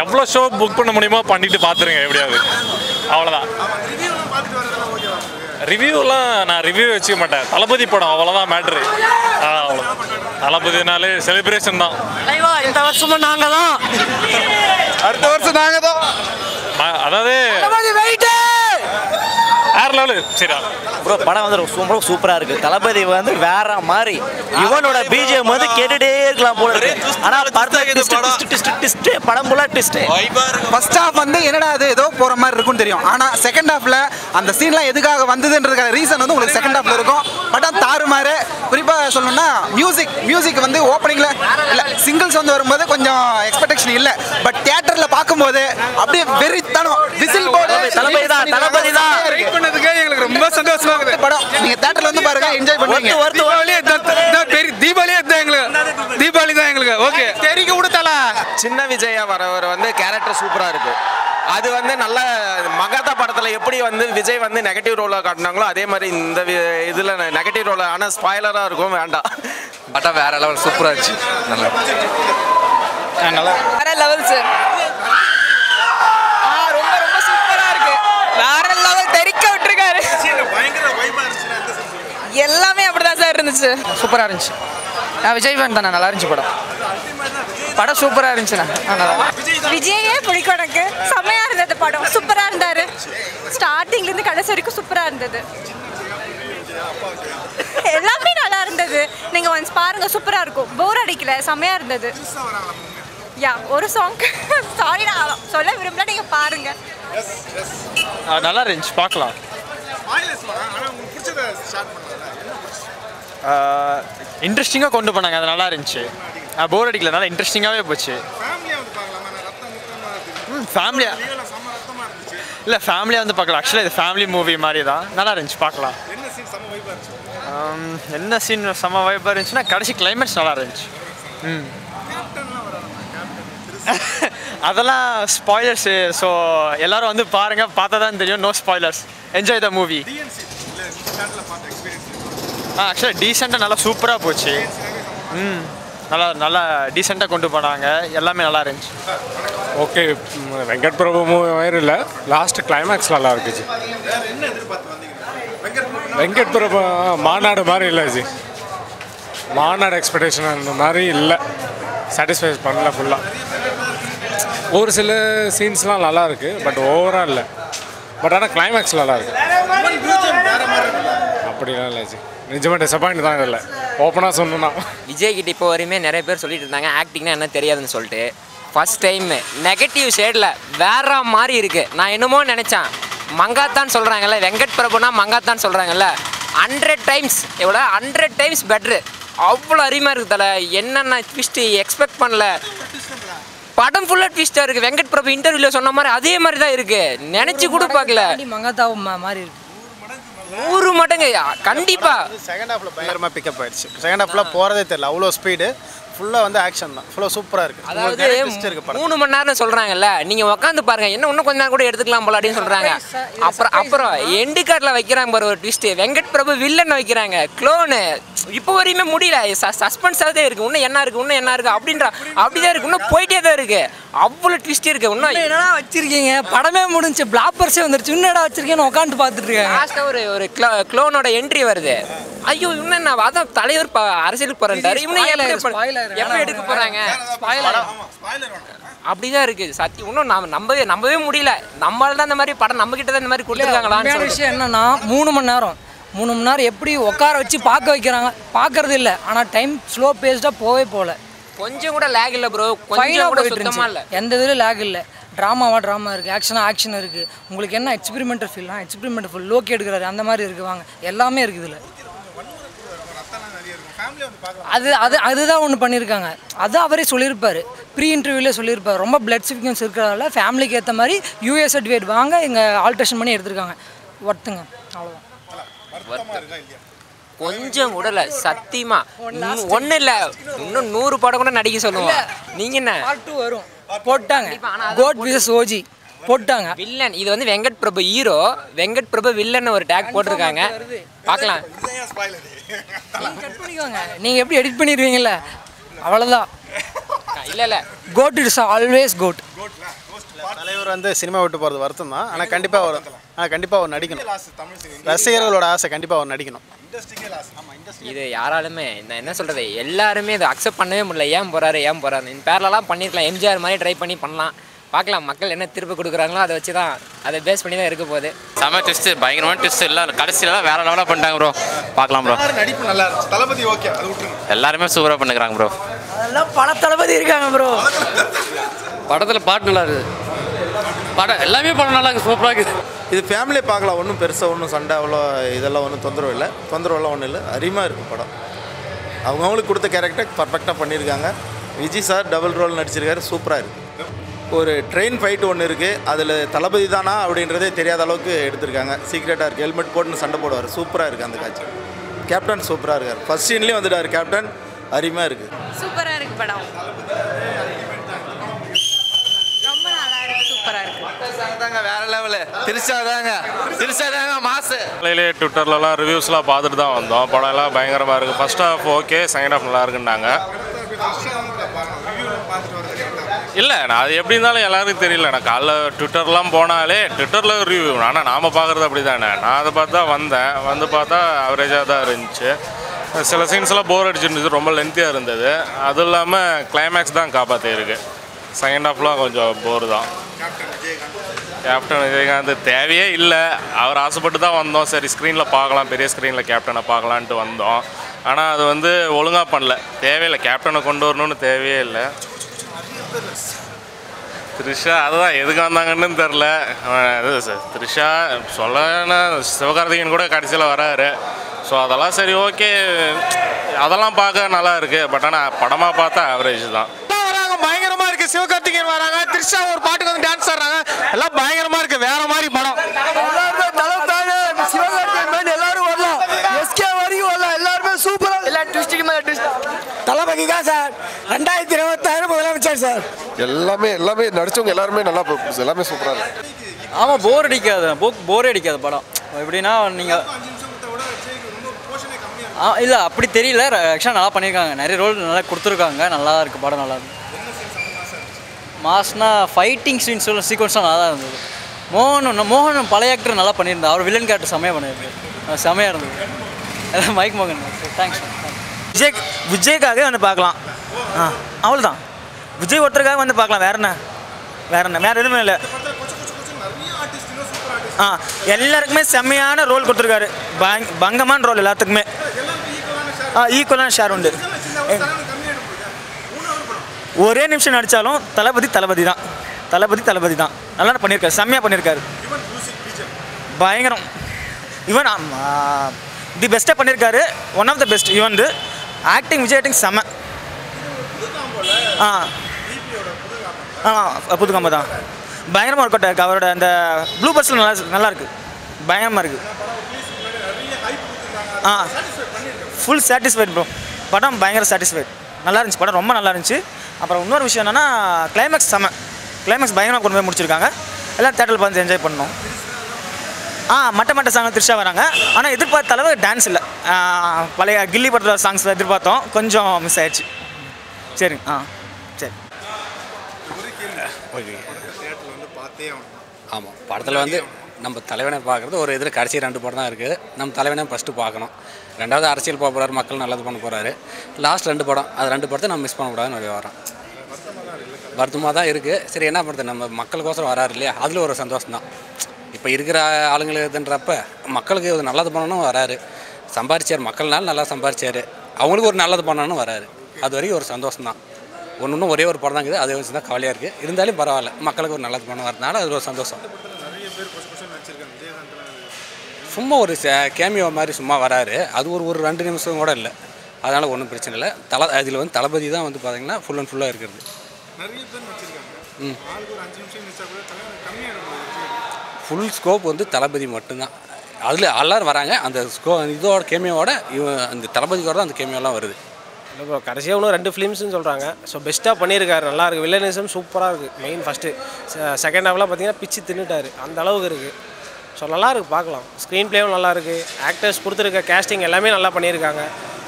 எவ்வளோ show book பண்ண முடியுமோ பண்ணிட்டு பார்த்துருங்க எப்படியாவது. அவ்வளோதான். ரிவ்யூலாம் நான் ரிவ்யூ வச்சுக்க மாட்டேன். தளபதி படம் அவ்வளோதான் மேட்ரு. அவ்வளோ தளபதினாலே செலிப்ரேஷன் தான். இந்த வருஷமும் நாங்கள் தான், அடுத்த வருஷம் நாங்கள் தான். அதாவது வேற லெவலு. சரி ப்ரோ, படம் வந்து ரொம்ப சூப்பராக இருக்குது. தளபதி வந்து வேற மாதிரி, இவனோட பிஜிஎம் வந்து கேட்டுட்டே இருக்கலாம் போல இருக்கு. ஆனால் படம் ஃபுல்லாக ட்விஸ்ட். ஃபர்ஸ்ட் ஹாஃப் வந்து என்னடா அது ஏதோ போகிற மாதிரி இருக்கும்னு தெரியும். ஆனால் செகண்ட் ஹாஃபில் அந்த சீன்லாம் எதுக்காக வந்ததுன்றதுக்கான ரீசன் வந்து உங்களுக்கு செகண்ட் ஹாஃபில் இருக்கும். படம் தாறுமாறு. குறிப்பாக சொல்லணும்னா மியூசிக் வந்து ஓப்பனிங்கில் இல்லை, சிங்கிள்ஸ் வந்து வரும்போது கொஞ்சம் எக்ஸ்பெக்டேஷன் இல்லை. பட் தியேட்டரில் பார்க்கும்போது அப்படியே வெறித்தனம் விசில் போடு. தளபதி தான் எங்களுக்கு ரொம்ப சந்தோஷமா இருக்குது. படம் நீங்க தியேட்டர்ல வந்து பாருங்க, என்ஜாய் பண்ணுவீங்க. தீபாவளி தான் எங்களுக்கு ஓகே. தெரிக்க விடுதல சின்ன விஜயா வரவர் வந்து கேரக்டர் சூப்பரா இருக்கு. அது வந்து நல்ல மகாதா படத்துல எப்படி வந்து விஜய் வந்து நெகட்டிவ் ரோலா காட்டினாங்களோ அதே மாதிரி இந்த இதுல நெகட்டிவ் ரோலா, ஆனா ஸ்பாய்லரா இருக்கும், வேண்டாம். படம் வேற லெவல் சூப்பரா இருந்துச்சு. நல்லா வேற லெவல் சார். ரொம்ப ரொம்ப சூப்பரா இருக்கு. வேற லெவல் தெரிக்க விட்டுருக்காரு. எல்லாமே அப்படிதான் சார் இருந்துச்சு. சூப்பராக இருந்துச்சு. நான் விஜய் ஃபேன் தானே, நல்லா இருந்துச்சு படம். படம் சூப்பராக இருந்துச்சுண்ணா. விஜயே பிடிக்கும் எனக்கு. செம்மையா இருந்தது படம். சூப்பரா இருந்தாரு. ஸ்டார்டிங்ல இருந்து கடைசி வரைக்கும் சூப்பரா இருந்தது. எல்லாமே நல்லா இருந்தது. நீங்க ஒன்ஸ் பாருங்க, சூப்பரா இருக்கும். போர் அடிக்கல. செம்மையா இருந்தது. யா, ஒரு சாங் சாரி நான் சொல்ல விரும்பல, நீங்க பாருங்க. நல்லா இருந்துச்சு, பார்க்கலாம். இன்ட்ரெஸ்டிங்காக கொண்டு போனாங்க, அது நல்லா இருந்துச்சு. போர் அடிக்கல, நல்லா இன்ட்ரெஸ்டிங்காகவே போச்சு. ஃபேமிலியா இல்லை, ஃபேமிலியாக வந்து பார்க்கலாம். ஆக்சுவலாக இது ஃபேமிலி மூவி மாதிரி தான். நல்லா இருந்துச்சு, பார்க்கலாம். என்ன சீன் செம்ம வைப்பாக இருந்துச்சுன்னா கடைசி கிளைமேக்ஸ் நல்லா இருந்துச்சு. அதெல்லாம் ஸ்பாய்லர்ஸு. ஸோ எல்லோரும் வந்து பாருங்கள், பார்த்தா தான் தெரியும். No spoilers. Enjoy the movie. ஆக்சுவலாக டீசெண்டாக நல்லா சூப்பராக போச்சு. நல்லா டீசெண்டாக கொண்டு போனாங்க. எல்லாமே நல்லா இருந்துச்சு. ஓகே. வெங்கட் பிரபு மூவி மாதிரி இல்லை, லாஸ்ட் கிளைமேக்ஸ் நல்லா இருக்குச்சு. வெங்கட் பிரபு மாநாடு மாதிரி இல்லை ஜி. மாநாடு எக்ஸ்பெக்டேஷன் அந்த மாதிரி இல்லை. சாட்டிஸ்ஃபை பண்ணல ஃபுல்லாக. ஒரு சில சீன்ஸ்லாம் நல்லா இருக்குது, பட் ஓவராக இல்லை. பட் ஆனால் கிளைமேக்ஸ் நல்லா இருக்குது. அப்படிலாம் இல்லை ஜி. நிஜமாக டிசப்பாயிண்ட் தான் இல்லை, ஓப்பனாக சொன்னா. விஜய் கிட்ட இப்போ வரையுமே நிறைய பேர் சொல்லிட்டு இருந்தாங்க ஆக்டிங்னா என்ன தெரியாதுன்னு சொல்லிட்டு. ஃபர்ஸ்ட் டைம் நெகட்டிவ் ஷேடில் வேற மாதிரி இருக்குது. நான் என்னமோ நினச்சேன், மங்காத்தான் சொல்கிறாங்கல்ல, வெங்கட் பிரபுனா மங்காத்தான் சொல்கிறாங்கல்ல, 100 டைம்ஸ் எவ்வளோ 100 டைம்ஸ் பெட்ரு. அவ்வளோ அருமையாக இருக்குது தலை. என்னென்ன ட்விஸ்ட்டு எக்ஸ்பெக்ட் பண்ணல. படம் ஃபுல்லாக ட்விஸ்ட்டாக இருக்குது. வெங்கட் பிரபு இன்டர்வியூவில் சொன்ன மாதிரி அதே மாதிரி தான் இருக்குது. நினச்சி கூட பார்க்கல. மங்காத்தா மாதிரி இருக்குது. 100 மடங்கு கண்டிப்பாக. செகண்ட் ஹாஃபில் பயங்கரமாக பிக்கப் ஆயிடுச்சு. செகண்ட் ஹாஃபில் போகிறதே தெரியல, அவ்வளோ ஸ்பீடு. ஃபுல்லாக வந்து ஆக்ஷன் தான். ஃபுல்லாக சூப்பராக இருக்குது. அதாவது 3 மணி நேரம் சொல்கிறாங்கல்ல, நீங்கள் உட்காந்து பாருங்கள், இன்னும் கொஞ்ச நேரம் கூட எடுத்துக்கலாம் போல அப்படின்னு சொல்கிறாங்க. அப்புறம் எண்டு கார்டில் வைக்கிறாங்க பாரு ஒரு ட்விஸ்ட்டு. வெங்கட் பிரபு வில்லன் வைக்கிறாங்க, க்ளோனு. இப்போ வரையுமே முடியல. சஸ்பென்ஸாகவே இருக்குது. இன்னும் என்ன இருக்குது அப்படிதான் இருக்குது. இன்னும் போயிட்டே தான் இருக்குது. அவ்வளோ ட்விஸ்ட் இருக்குது. இன்னும் என்னடா வச்சிருக்கீங்க, படமே முடிஞ்சு பிளாப்பர்ஸே வந்துருச்சு, இன்னடா வச்சிருக்கேன்னு உட்காந்து பார்த்துட்டு இருக்காங்க. லாஸ்ட்டாக ஒரு க்ளோனோட என்ட்ரி வருது. ஐயோ இன்னும் என்ன, அதான் தலைவர் அரசியலுக்கு போகிறாரு. இன்னும் எப்படி எடுக்க போகிறாங்க, அப்படிதான் இருக்குது. சத்தியம் இன்னும் நம்பவே முடியல. நம்மளால தான் இந்த மாதிரி படம் நம்மக்கிட்ட தான் இந்த மாதிரி கொடுத்துருக்காங்களான்னு. விஷயம் என்னன்னா 3 மணி நேரம் எப்படி உட்கார வச்சு பார்க்க வைக்கிறாங்க. பார்க்கறது இல்லை, ஆனால் டைம் ஸ்லோ பேஸ்டாக போகல. கொஞ்சம் கூட லேக் இல்லை ப்ரோ. கொஞ்சம் கூட சுத்தமாக இல்லை. எந்த இதிலும் லேக் இல்லை. ட்ராமா இருக்குது, ஆக்ஷன் இருக்குது. உங்களுக்கு என்ன எக்ஸ்பெரிமெண்டல் ஃபீல் லோக்கி எடுக்கிறாரு அந்த மாதிரி இருக்குது. வாங்க, எல்லாமே இருக்குது இதில். அதுதான் ஒன்று பண்ணியிருக்காங்க. அது அவரே சொல்லியிருப்பார், ப்ரீ இன்டர்வியூலே சொல்லியிருப்பார். ரொம்ப பிளட் சிக்னஸ் இருக்கிறதால ஃபேமிலிக்கு ஏற்ற மாதிரி யூஎஸ் சர்டிஃபிகேட் வாங்க இங்கே ஆல்ட்ரேஷன் பண்ணி எடுத்திருக்காங்க. ஒர்த்துங்க, அவ்வளோதான். கொஞ்சம் கூட இல்லை சத்தியமா. ஒன்றும் இல்லை, இன்னும் 100 படம் கூட நடிக்க சொல்லுவோம். நீங்கள் என்ன பார்ட் 2 வரும் போட்டாங்க. கோட் விசஸ் ஓஜி போட்டாங்க. வில்லன் இது வந்து வெங்கட் பிரபு ஹீரோ, வெங்கட் பிரபு வில்லன் ஒரு டேக் போட்டிருக்காங்க. பார்க்கலாம். நீங்கள் எப்படி எடிட் பண்ணிடுவீங்கல்ல, அவ்வளோதான். இல்லை கோட் இட்ஸ் ஆல்வேஸ் கோட். தலைவர் வந்து சினிமா விட்டு போகிறது வருத்தம் தான். ஆனால் கண்டிப்பாக அவர் நடிக்கணும். ரசிகர்களோட ஆசை கண்டிப்பாக அவர் நடிக்கணும். இது யாராலுமே நான் என்ன சொல்கிறது, எல்லாருமே இதை அக்செப்ட் பண்ணவே முடியல. ஏன் போகிறாரு இந்த பேர்லலாம் பண்ணியிருக்கலாம். எம்ஜிஆர் மாதிரி ட்ரை பண்ணி பண்ணலாம். பார்க்கலாம் மக்கள் என்ன திருப்பி கொடுக்குறாங்களோ அதை வச்சு தான், அதை பேஸ் பண்ணி தான் இருக்க போகுது. செம ட்விஸ்ட்டு, பயங்கரமான ட்விஸ்ட். இல்லை கடைசியிலாம் வேறு லெவலாக பண்ணிட்டாங்க ப்ரோ. பார்க்கலாம் ப்ரோ. நடிப்பு நல்லா இருந்துச்சு. தளபதி ஓகே, அது விட்டுருங்க. எல்லாருமே சூப்பராக பண்ணுறாங்க ப்ரோ. அதெல்லாம் பல தளபதி இருக்காங்க ப்ரோ. படத்தில் பாட்டு நல்லா இருக்குது. படம் எல்லாமே படம் நல்லா இருக்குது, சூப்பராக இருக்குது. இது ஃபேமிலியை பார்க்கலாம். ஒன்றும் பெருசாக ஒன்றும் சண்டை அவ்வளோ இதெல்லாம் ஒன்றும் தொந்தரவுலாம் ஒன்றும் இல்லை. அருமையாக இருக்குது படம். அவங்களுக்கு கொடுத்த கேரக்டர் பர்ஃபெக்டாக பண்ணியிருக்காங்க. விஜய் சார் டபுள் ரோல் நடிச்சிருக்காரு, சூப்பராக இருக்குது. ஒரு ட்ரெயின் ஃபைட்டு ஒன்று இருக்குது, அதில் தளபதி தானா அப்படின்றதே தெரியாத அளவுக்கு எடுத்திருக்காங்க. சீக்ரெட்டாக இருக்குது. ஹெல்மெட் போட்டுன்னு சண்டை போடுவார். சூப்பராக இருக்குது அந்த காட்சி. கேப்டன் சூப்பராக இருக்கார். ஃபர்ஸ்ட் சீன்லேயும் வந்துட்டார் கேப்டன். அருமையாக இருக்குது. சூப்பராக இருக்குது படம். ரொம்ப நல்லா இருக்குது, சூப்பராக இருக்குது. வேற லெவலு. திருச்சாதாங்க மாசு. காலையிலே ட்விட்டர்லலாம் ரிவ்யூஸ்லாம் பார்த்துட்டு தான் வந்தோம். படம் எல்லாம் பயங்கரமாக இருக்குது. First half okay, second half நல்லா இருக்குன்னாங்க. இல்லை நான் அது எப்படி இருந்தாலும் எல்லாருக்கும் தெரியல. நான் காலைல ட்விட்டர்லாம் போனாலே ட்விட்டரில் ரிவ்யூ, ஆனால் நாம் பார்க்குறது அப்படி தானே. நான் அதை பார்த்து தான் வந்தேன். வந்து பார்த்தா அவரேஜாக தான் இருந்துச்சு. சில சீன்ஸ்லாம் போர் அடிச்சுருந்துச்சு, ரொம்ப லென்த்தியாக இருந்தது. அதுவும் இல்லாமல் கிளைமேக்ஸ் தான் காப்பாற்றிருக்கு. செகண்ட் ஹாஃப்லாம் கொஞ்சம் போர் தான். கேப்டன் விஜயகாந்த் தேவையே இல்லை. அவர் ஆசைப்பட்டு தான் வந்தோம். சரி ஸ்க்ரீனில் பார்க்கலாம், பெரிய ஸ்க்ரீனில் கேப்டனை பார்க்கலான்ட்டு வந்தோம். ஆனால் அது வந்து ஒழுங்காக பண்ணல. தேவையில்லை, கேப்டனை கொண்டு வரணும்னு தேவையே இல்லை. த்ரிஷா அதுதான் எதுக்கு வந்தாங்கன்னு தெரில. த்ரிஷா சொல்லனா சிவகார்த்திகேயன் கூட கடைசியில் வராரு. ஸோ அதெல்லாம் சரி ஓகே, அதெல்லாம் பார்க்க நல்லா இருக்குது. பட் ஆனால் படமாக பார்த்தா ஆவரேஜ் தான். பயங்கரமா இருக்கு. சிவகார்த்திகேயன் வராங்க, த்ரிஷா ஒரு பாட்டுக்கு வந்து டான்ஸ் ஆடுறாங்க. எல்லாம் பயங்கரமா இருக்கு. வேற மாதிரி படம். எல்லாரும் வரலாம், எஸ்கே வரைக்கும் வரலாம். எல்லாருமே சூப்பரா. எல்லா ட்விஸ்ட்டுக்கு மேல ட்விஸ்ட். தளபதி தான் சார் 2026 முதலமைச்சர் சார். எல்லாமே நடிச்சவங்க எல்லாருமே நல்லா, எல்லாமே சூப்பராக இருக்கு. ஆமாம், போரே அடிக்காது படம். எப்படின்னா நீங்கள் இல்லை அப்படி தெரியல. ஆக்சுவலாக நல்லா பண்ணியிருக்காங்க. நிறைய ரோல் நல்லா கொடுத்துருக்காங்க. நல்லா இருக்குது படம். நல்லா இருக்கு. மாஸ்னா ஃபைட்டிங் சீக்வன்ஸ்லாம் நல்லா தான் இருந்தது. மோகன் பழைய ஆக்டர் நல்லா பண்ணியிருந்தார். அவர் வில்லன் கேரக்டர் செம்மையாக பண்ணியிருந்தார். செம்மையாக இருந்தது. மைக் மோகன் தேங்க்ஸ். விஜய்க்காகவே வந்து பார்க்கலாம். அவ்வளோதான். விஜய் ஒருத்தருக்காக வந்து பார்க்கலாம். வேற எதுவுமே இல்லை. எல்லாருக்குமே செம்மையான ரோல் கொடுத்துருக்காரு. பங்கமான ரோல் எல்லாத்துக்குமே. ஈக்குவலான ஷேர் உண்டு. ஒரே நிமிஷம் நடித்தாலும் தளபதி தான் நல்லா பண்ணியிருக்காரு. செம்மையாக பண்ணியிருக்காரு. பயங்கரம். ஈவன் தி பெஸ்ட்டாக பண்ணியிருக்காரு. One of the best. Even acting Vijay acting செம்ம. புது காம்போ தான். பயங்கரமாக ஒர்க் அவுட் இருக்குது. அவரோட அந்த ப்ளூ பர்ஸில் நல்லா இருக்குது. பயங்கரமாக இருக்குது. Full satisfied bro. படம் பயங்கர சாட்டிஸ்ஃபைட். நல்லா இருந்துச்சு படம். ரொம்ப நல்லா இருந்துச்சு. அப்புறம் இன்னொரு விஷயம் என்னென்னா கிளைமேக்ஸ் பயங்கரமாக கொண்டு போய் முடிச்சிருக்காங்க. எல்லாம் தேட்டரில் பார்த்து என்ஜாய் பண்ணோம். மட்ட சாங் த்ரிஷா வராங்க. ஆனால் எதிர்பார்த்த அளவு டான்ஸ் இல்லை. பழைய கில்லி படத்தில் சாங்ஸ் எதிர்பார்த்தோம், கொஞ்சம் மிஸ் ஆயிடுச்சு. சரி சரி ஓகே. ஆமாம், படத்தில் வந்து நம்ம தலைவனை பார்க்குறது ஒரு இதில் கடைசி 2 படம் தான் இருக்குது. நம்ம தலைவனை ஃபஸ்ட்டு பார்க்கணும். 2வது அரசியல் போக போகிறாரு, மக்கள் நல்லது பண்ண போகிறாரு. லாஸ்ட் 2 படம், அது 2 படத்தை நம்ம மிஸ் பண்ணக்கூடாதுன்னு நிறைய வரோம். வருத்தமாக தான் இருக்குது. சரி என்ன பண்ணுறது, நம்ம மக்களுக்கோசரம் வராரு இல்லையா, அதில் ஒரு சந்தோஷம் தான். இப்போ இருக்கிற ஆளுங்களுக்குன்றப்ப மக்களுக்கு ஒரு நல்லது பண்ணணும் வராரு. சம்பாரிச்சார், மக்கள்னால நல்லா சம்பாரிச்சார். அவங்களுக்கு ஒரு நல்லது பண்ணணும்னு வராரு. அது வரைக்கும் ஒரு சந்தோஷம் தான். ஒன்று ஒரே ஒரு படம் தான் இருக்குது. அதை வச்சு தான் கவலையாக இருக்குது. இருந்தாலும் பரவாயில்ல, மக்களுக்கு ஒரு நல்லது பண்ண வரதுனால அது ஒரு சந்தோஷம். சும்மா ஒரு கேமியோ மாதிரி சும்மா வராரு. அது ஒரு 2 நிமிஷம் கூட இல்லை. அதனால் ஒன்றும் பிரச்சனை இல்லை. அதில் வந்து தளபதி தான் வந்து பார்த்தீங்கன்னா ஃபுல் அண்ட் ஃபுல்லாக இருக்கிறது. ஃபுல் ஸ்கோப் வந்து தளபதி மட்டும்தான். அதில் எல்லாரும் வராங்க. அந்த இதோட கேமியோட அந்த தளபதியோட தான் அந்த கேமியோலாம் வருது. இல்லை ப்ரோ, கடைசியாக இன்னும் 2 ஃபிலிம்ஸ்னு சொல்கிறாங்க. ஸோ பெஸ்ட்டாக பண்ணியிருக்காரு. நல்லா இருக்குது. வில்லனிசம் சூப்பராக இருக்குது. மெயின் ஃபஸ்ட்டு செகண்ட் ஹாஃப்லாம் பார்த்தீங்கன்னா பிச்சு தின்னுட்டார். அந்த அளவுக்கு இருக்குது. ஸோ நல்லாயிருக்கு, பார்க்கலாம். ஸ்க்ரீன் ப்ளேவும் நல்லாயிருக்கு. ஆக்டர்ஸ் கொடுத்துருக்க கேஸ்டிங் எல்லாமே நல்லா பண்ணியிருக்காங்க.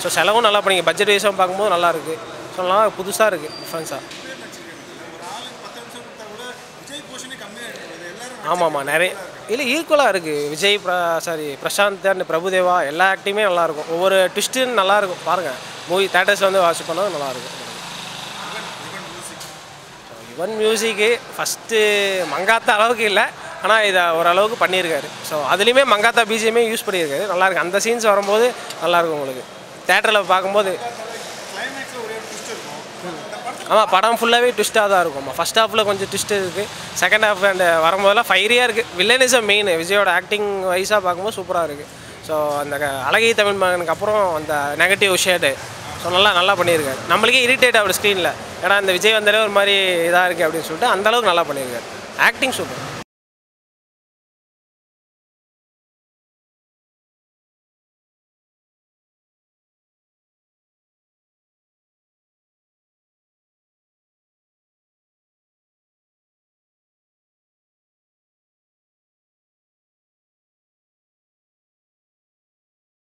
ஸோ செலவும் நல்லா பண்ணிங்க. பட்ஜெட் வைஸாக பார்க்கும்போது நல்லாயிருக்கு. ஸோ நல்லா புதுசாக இருக்குது, டிஃப்ரென்ஸாக. ஆமாம்மா நிறைய இல்லை ஈக்குவலாக இருக்குது. விஜய் பிரசாந்த் அண்ட் பிரபுதேவா எல்லா ஆக்டிங்குமே நல்லாயிருக்கும். ஒவ்வொரு ட்விஸ்ட்டும் நல்லாயிருக்கும். பாருங்கள் மூவி தேட்டர்ஸில் வந்து வாட்ச் பண்ணது நல்லாயிருக்கும். யுவன் மியூசிக்கு ஃபஸ்ட்டு மங்காத்தா அளவுக்கு இல்லை, ஆனால் இதை ஓரளவுக்கு பண்ணியிருக்காரு. ஸோ அதுலேயுமே மங்காத்தா பிஜிஎம்மே யூஸ் பண்ணியிருக்காரு. நல்லாயிருக்கு. அந்த சீன்ஸ் வரும்போது நல்லாயிருக்கும் உங்களுக்கு தேட்டரில் பார்க்கும்போது. ஆமாம் படம் ஃபுல்லாகவே ட்விஸ்ட்டாக தான் இருக்கும். ஃபஸ்ட் ஹாஃபில் கொஞ்சம் ட்விஸ்ட் இருக்குது, செகண்ட் ஹாஃப் அண்ட் வரும்போதெல்லாம் ஃபைரியாக இருக்குது. Villainism main. விஜயோட ஆக்டிங் வைஸாக பார்க்கும்போது சூப்பராக இருக்குது. ஸோ அந்த அழகிய தமிழ் மகனுக்கு அப்புறம் அந்த நெகட்டிவ் ஷேடு ஸோ நல்லா பண்ணியிருக்காரு. நம்மளுக்கே இரிட்டேட் ஆகுது ஸ்க்ரீனில், ஏன்னா இந்த விஜய் வந்தாலே ஒரு மாதிரி இதாக இருக்குது அப்படின்னு சொல்லிட்டு அந்தளவுக்கு நல்லா பண்ணியிருக்காரு. Acting super.